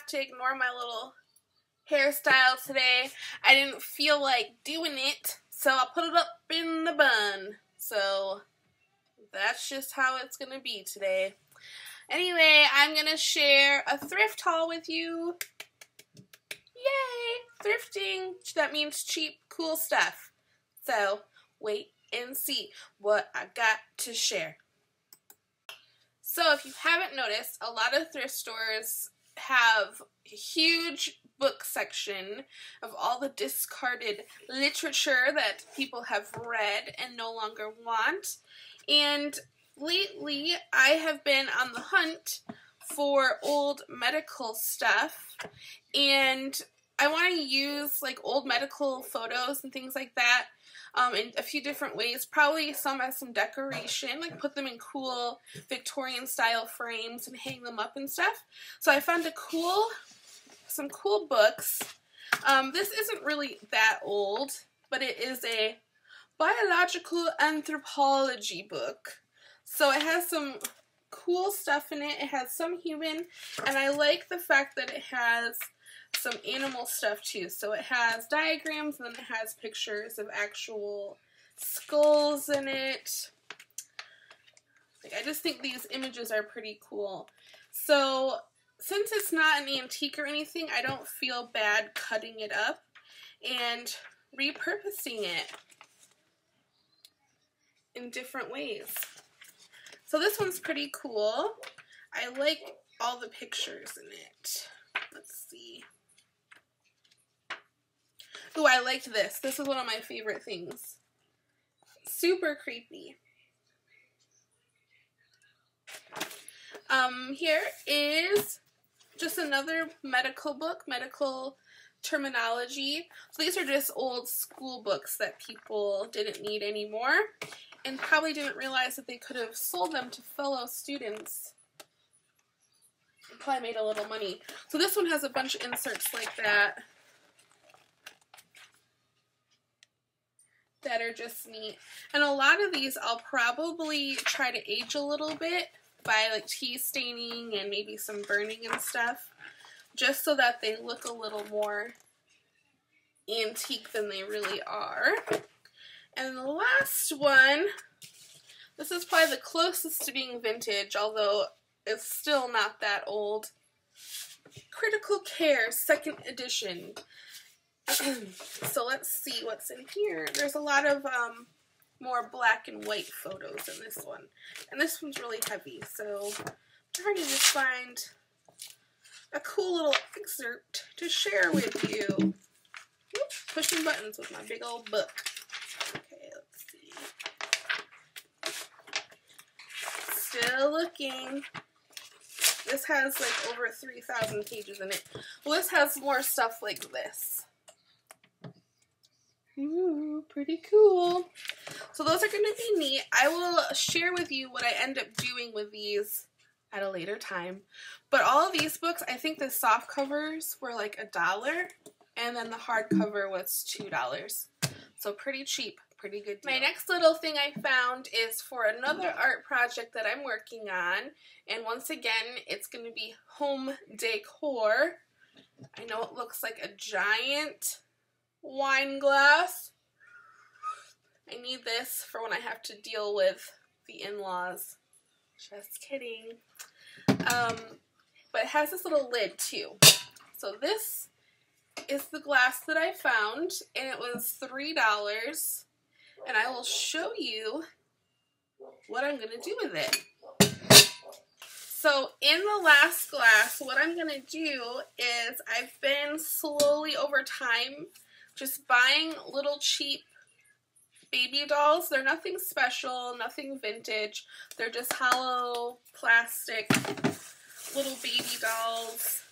to ignore my little hairstyle today. I didn't feel like doing it, so I put it up in the bun. So that's just how it's gonna be today. Anyway, I'm gonna share a thrift haul with you. Yay! Thrifting, that means cheap, cool stuff. So wait and see what I got to share. So if you haven't noticed, a lot of thrift stores have a huge book section of all the discarded literature that people have read and no longer want. And lately, I have been on the hunt for old medical stuff, and I want to use like old medical photos and things like that in a few different ways. Probably some as some decoration, like put them in cool Victorian style frames and hang them up and stuff. So I found some cool books. This isn't really that old, but it is a biological anthropology book. So it has some cool stuff in it. It has some human, and I like the fact that it has some animal stuff too. So it has diagrams, and then it has pictures of actual skulls in it. Like, I just think these images are pretty cool. So since it's not an antique or anything, I don't feel bad cutting it up and repurposing it in different ways. So this one's pretty cool. I like all the pictures in it. Let's see. Ooh, I liked this. This is one of my favorite things. Super creepy. Here is just another medical book, medical terminology. So these are just old school books that people didn't need anymore and probably didn't realize that they could have sold them to fellow students and probably made a little money. So this one has a bunch of inserts like that that are just neat. And a lot of these I'll probably try to age a little bit by like tea staining and maybe some burning and stuff, just so that they look a little more antique than they really are. And the last one, this is probably the closest to being vintage, although it's still not that old. Critical Care, 2nd edition. So let's see what's in here. There's a lot of more black and white photos in this one. And this one's really heavy, so I'm trying to just find a cool little excerpt to share with you. Whoop, pushing buttons with my big old book. Okay, let's see. Still looking. This has like over 3,000 pages in it. Well, this has more stuff like this. Ooh, pretty cool. So those are going to be neat. I will share with you what I end up doing with these at a later time. But all of these books, I think the soft covers were like $1, and then the hardcover was $2. So pretty cheap, pretty good deal. My next little thing I found is for another art project that I'm working on. And once again, it's going to be home decor. I know it looks like a giant wine glass. I need this for when I have to deal with the in-laws. Just kidding. But it has this little lid too. So this is the glass that I found, and it was $3. And I will show you what I'm going to do with it. So in the last glass, what I'm going to do is I've been slowly over time just buying little cheap baby dolls. They're nothing special, nothing vintage. They're just hollow plastic little baby dolls.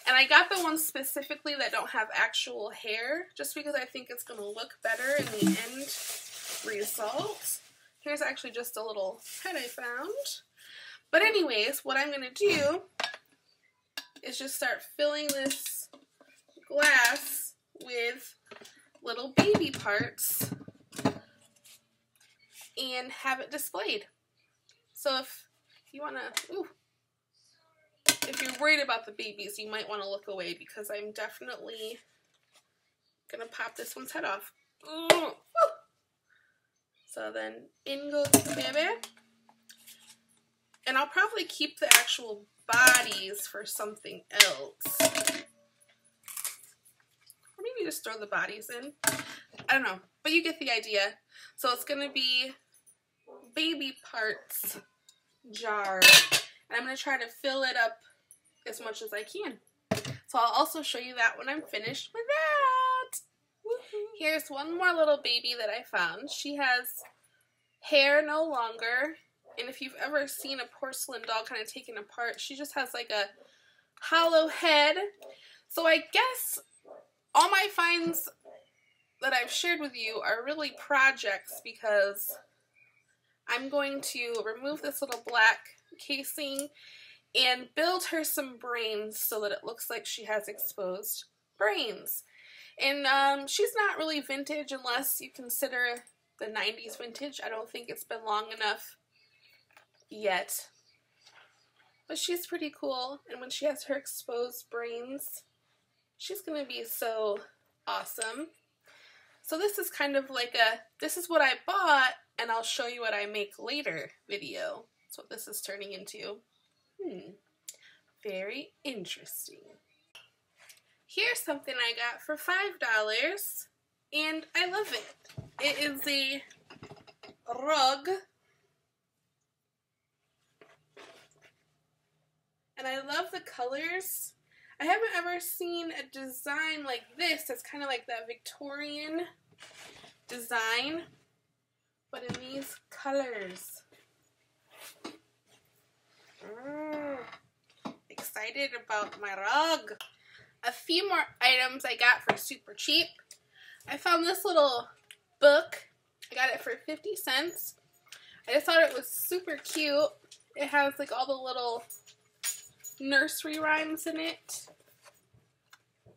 And I got the ones specifically that don't have actual hair, just because I think it's going to look better in the end result. Here's actually just a little head I found. But anyways, what I'm going to do is just start filling this glass with little baby parts and have it displayed. So if you want to, if you're worried about the babies, you might want to look away because I'm definitely gonna pop this one's head off. Ooh. So then in goes the baby. And I'll probably keep the actual bodies for something else. Or maybe just throw the bodies in. I don't know, but you get the idea. So it's gonna be baby parts jar. And I'm gonna try to fill it up as much as I can. So I'll also show you that when I'm finished with that. Here's one more little baby that I found. She has hair no longer. And if you've ever seen a porcelain doll kind of taken apart, she just has like a hollow head. So I guess all my finds that I've shared with you are really projects because I'm going to remove this little black casing and build her some brains so that it looks like she has exposed brains. And she's not really vintage unless you consider the 90s vintage. I don't think it's been long enough yet. But she's pretty cool, and when she has her exposed brains, she's going to be so awesome. So this is kind of like a, this is what I bought, and I'll show you what I make later video. That's what this is turning into. Very interesting. Here's something I got for $5, and I love it. It is a rug. And I love the colors. I haven't ever seen a design like this that's kind of like that Victorian design, but in these colors. Excited about my rug. A few more items I got for super cheap. I found this little book. I got it for 50 cents. I just thought it was super cute. It has like all the little nursery rhymes in it.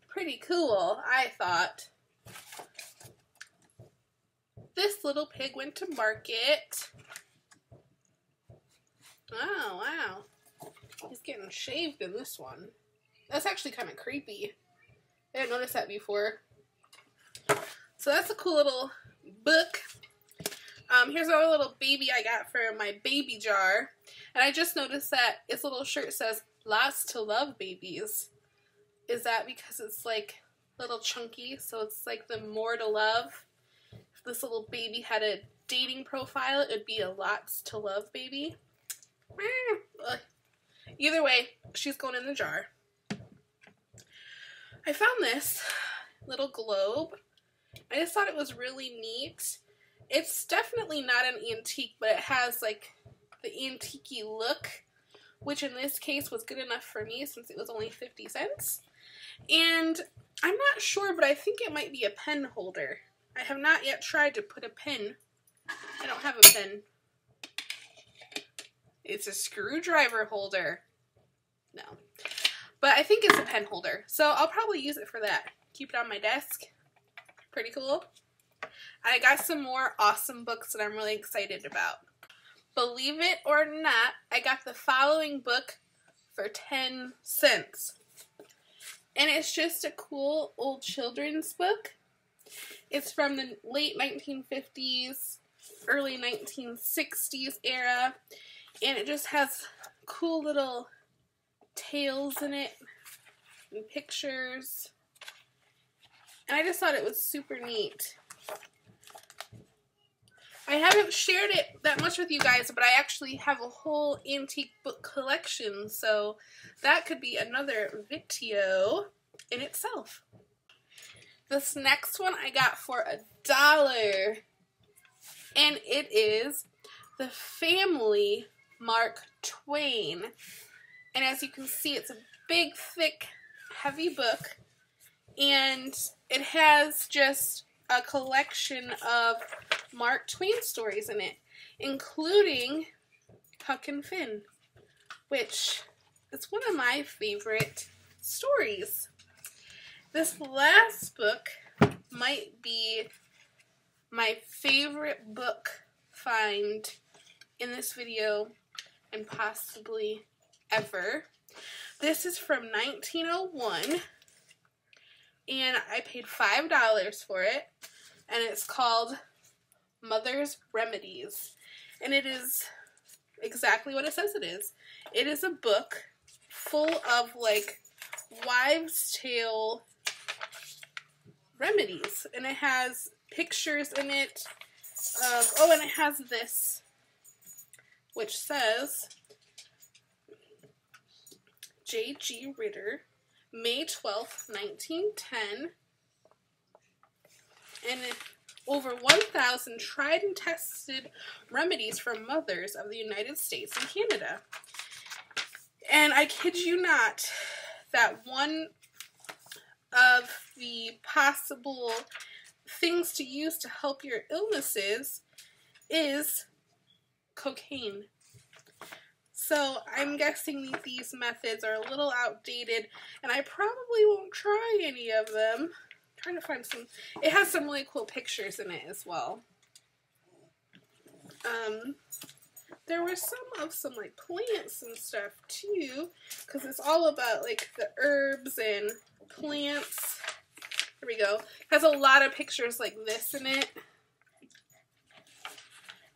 Pretty cool, I thought. This little pig went to market. Oh, wow. He's getting shaved in this one. That's actually kind of creepy. I didn't notice that before. So that's a cool little book. Here's our little baby I got for my baby jar. And I just noticed that its little shirt says, "Lots to love, babies." Is that because it's like little chunky, so it's like the more to love? If this little baby had a dating profile, it would be a lots to love baby. Either way, she's going in the jar. I found this little globe. I just thought it was really neat. It's definitely not an antique, but it has like the antique-y look, which in this case was good enough for me since it was only 50 cents. And I'm not sure, but I think it might be a pen holder. I have not yet tried to put a pen. I don't have a pen. It's a screwdriver holder. No. But I think it's a pen holder. So I'll probably use it for that. Keep it on my desk. Pretty cool. I got some more awesome books that I'm really excited about. Believe it or not, I got the following book for 10 cents. And it's just a cool old children's book. It's from the late 1950s, early 1960s era. And it just has cool little tales in it and pictures. And I just thought it was super neat. I haven't shared it that much with you guys, but I actually have a whole antique book collection, so that could be another video in itself. This next one I got for $1, and it is The Family Mark Twain. And as you can see, it's a big, thick, heavy book, and it has just a collection of Mark Twain stories in it, including Huck and Finn, which is one of my favorite stories. This last book might be my favorite book find in this video and possibly ever. This is from 1901, and I paid $5 for it, and it's called Mother's Remedies, and it is exactly what it says it is. It is a book full of, like, wives' tale remedies, and it has pictures in it of, oh, and it has this, which says, J.G. Ritter, May 12th, 1910, and over 1,000 tried and tested remedies for mothers of the United States and Canada. And I kid you not, that one of the possible things to use to help your illnesses is cocaine. So I'm guessing that these methods are a little outdated, and I probably won't try any of them. I'm trying to find some. It has some really cool pictures in it as well. There were some like plants and stuff too, because it's all about like the herbs and plants. Here we go. It has a lot of pictures like this in it.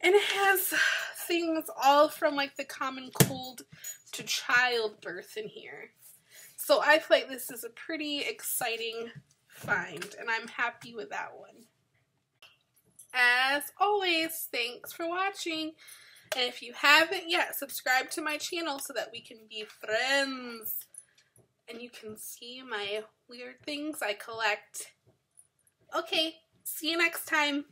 And it has things all from like the common cold to childbirth in here. So I feel like this is a pretty exciting find, and I'm happy with that one. As always, thanks for watching. And if you haven't yet, subscribe to my channel so that we can be friends. And you can see my weird things I collect. Okay, see you next time.